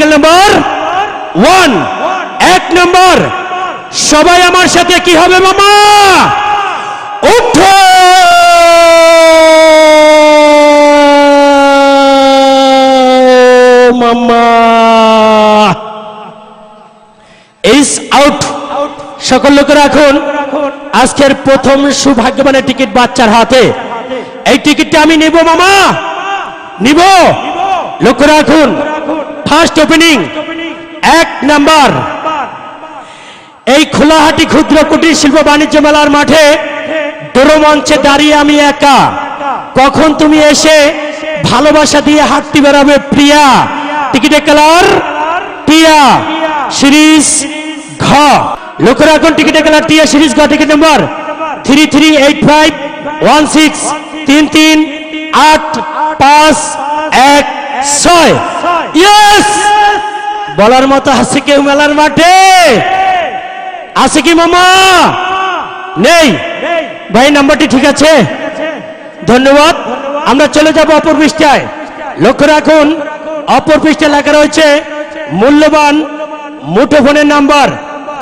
Single number 1 এক number সবাই আমার সাথে কি হবে মামা উঠো মামা ইজ আউট সকল লোকেরা এখন আজকের প্রথম সৌভাগ্যবানের টিকিট বাচ্চার হাতে এই টিকিটটা আমি নেব মামা নিব লোকেরা এখন ফার্স্ট ওপেনিং এক নাম্বার এই খোলাহাটি ক্ষুদ্র কুটির শিল্প বাণিজ্য মেলার মাঠে দোরমঞ্চে দাঁড়িয়ে আমি একা কখন তুমি এসে ভালোবাসা দিয়ে হাতটি বেরাবে প্রিয়া টিকিটের কালার টিয়া সিরিজ ঘ লোকেরা এখন টিকিটের কালার টিয়া সিরিজ ঘ টিকিট নাম্বার 338516338516 ইয়েস বলার মতো আছে কেউ মেলার মাঠে আছে কি মামা নেই ভাই নাম্বারটি ঠিক আছে ধন্যবাদ আমরা চলে যাব অপর পৃষ্ঠায় লক্ষ্য রাখুন অপর পৃষ্ঠায় লেখা রয়েছে মূল্যবান মুঠোফোনের নাম্বার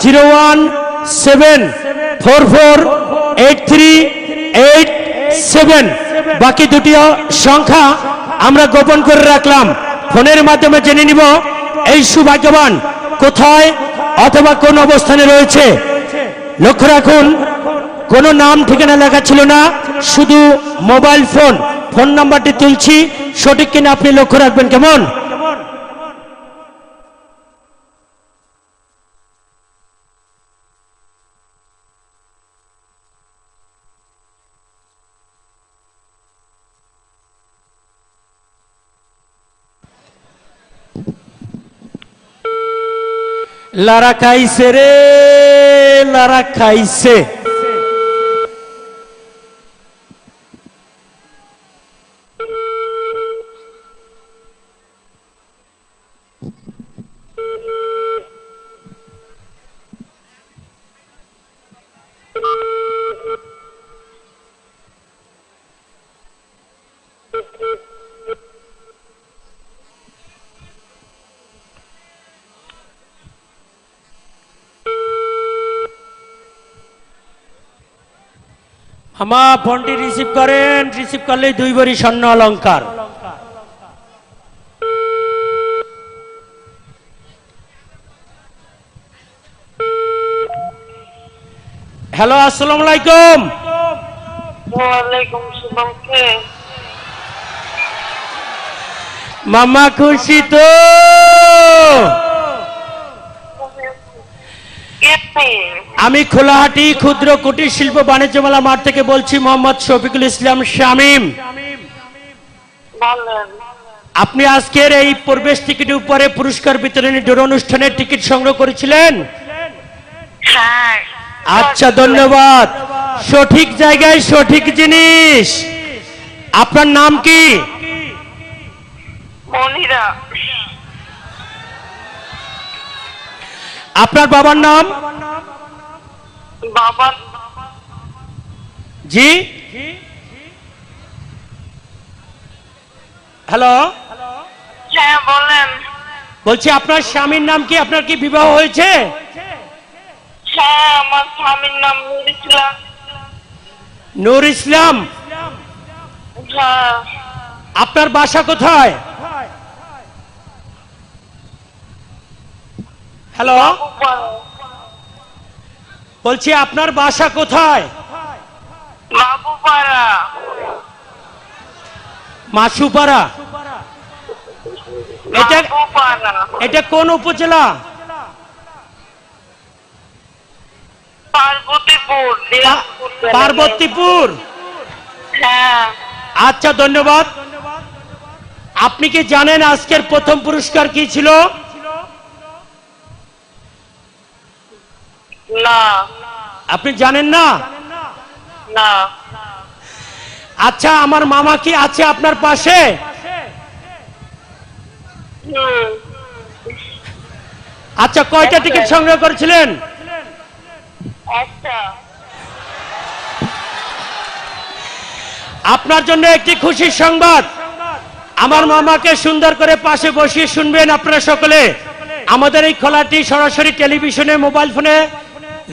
017448387 বাকি দুটি সংখ্যা আমরা গোপন করে রাখলাম ফোনের মাধ্যমে জেনে নিব এই সৌভাগ্যবান কোথায় অথবা কোন অবস্থানে রয়েছে লক্ষ্য রাখুন কোন নাম ঠিকানা লেখা ছিল না শুধু মোবাইল ফোন নাম্বারটি তুলছি সঠিক কিনা আপনি লক্ষ্য রাখবেন কেমন লারা খাইছে রে লারা খাইছে আমার ফোনটি রিসিভ করেন রিসিভ করলে 2 ভরি স্বর্ণ অলংকার হ্যালো আসসালামু আলাইকুম ওয়ালাইকুম আসসালাম কে মামা খুশি তো আমি খোলাহাটি ক্ষুদ্র কুটির শিল্প বাণিজ্য মেলা মাঠ থেকে বলছি মোহাম্মদ শফিকুল ইসলাম শামীম আপনি আজকের এই প্রবেশ টিকিটের উপরে পুরস্কার বিতরণী ডোর অনুষ্ঠানের টিকিট সংগ্রহ করেছিলেন হ্যাঁ আচ্ছা ধন্যবাদ সঠিক জায়গায় সঠিক জিনিস আপনার নাম কি মনিরা আপনার বাবার নাম বাবা জি হ্যালো হ্যাঁ বলেন বলছি আপনার স্বামীর নাম কি আপনার কি বিবাহ হয়েছে হ্যাঁ আমার স্বামীর নাম নূর ইসলাম নূর ইসলাম হ্যাঁ আপনার বাসা কোথায় হ্যালো বলছি আপনার বাসা কোথায় বাবুপাড়া মাসুপাড়া এটা বাবুপাড়া এটা কোন উপজেলা পার্বতীপুর পার্বতীপুর হ্যাঁ আচ্ছা ধন্যবাদ আপনি কি জানেন আজকের প্রথম পুরস্কার কি ছিল না আপনি জানেন না না আচ্ছা আমার মামা কি আছে আপনার পাশে আচ্ছা কয়টা টিকিট সংগ্রহ করেছিলেন একটা আপনার জন্য একটি খুশির সংবাদ আমার মামাকে সুন্দর করে পাশে বসিয়ে শুনবেন আপনারা সকলে। আমাদের এই খেলাটি সরাসরি টেলিভিশনে, মোবাইল ফোনে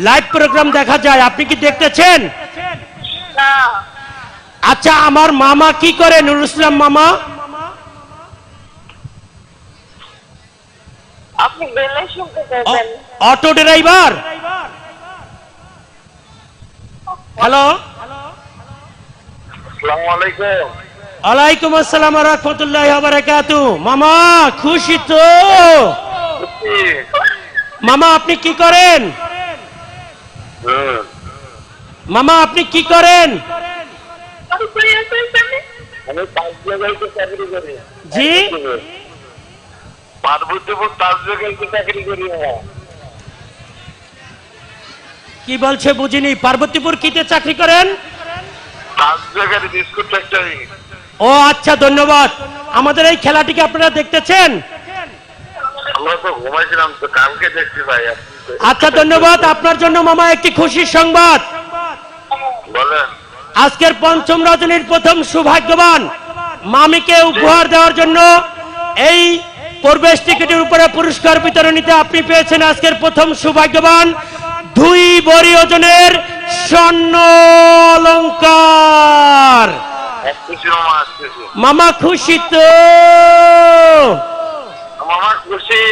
লাইভ প্রোগ্রাম দেখা যায়। আপনি কি দেখতেছেন? না, আচ্ছা, আমার মামা কি করে? নুরুল ইসলাম মামা আপনি গেলে শুনতে পাবেন। Auto driver. হ্যালো, আসসালামু আলাইকুম। ওয়ালাইকুম আসসালাম ওয়া রাহমাতুল্লাহি ওয়া বারাকাতুহু। মামা খুশি তো? মামা আপনি কি করেন? মামা আপনি কি করেন? আমি পাঁচ জায়গায় চাকরি করি। জি, পার্বতীপুর পাঁচ জায়গায় চাকরি করি। কি বলছে বুঝিনি। পার্বতীপুর কিতে চাকরি করেন? পাঁচ জায়গায় বিস্কুট ফ্যাক্টরি। ও আচ্ছা, ধন্যবাদ। আমাদের এই খেলাটিকে আপনারা দেখতেছেন? আমরা তো ঘুমাইছিলাম, তো কালকে দেখছি ভাই। আচ্ছা, ধন্যবাদ। আপনার জন্য মামা একটি খুশির সংবাদ। বলেন। আজকের পঞ্চম রজনীর প্রথম সৌভাগ্যবান মামিকে উপহার দেওয়ার জন্য এই প্রবেশ টিকিটের উপরে পুরস্কার বিতরণীতে আপনি পেয়েছেন আজকের প্রথম সৌভাগ্যবান 2 ভরি ওজনের স্বর্ণ অলংকার। আসতেছি মামা, আসতেছি। মামা খুশি তো? মামা খুশি।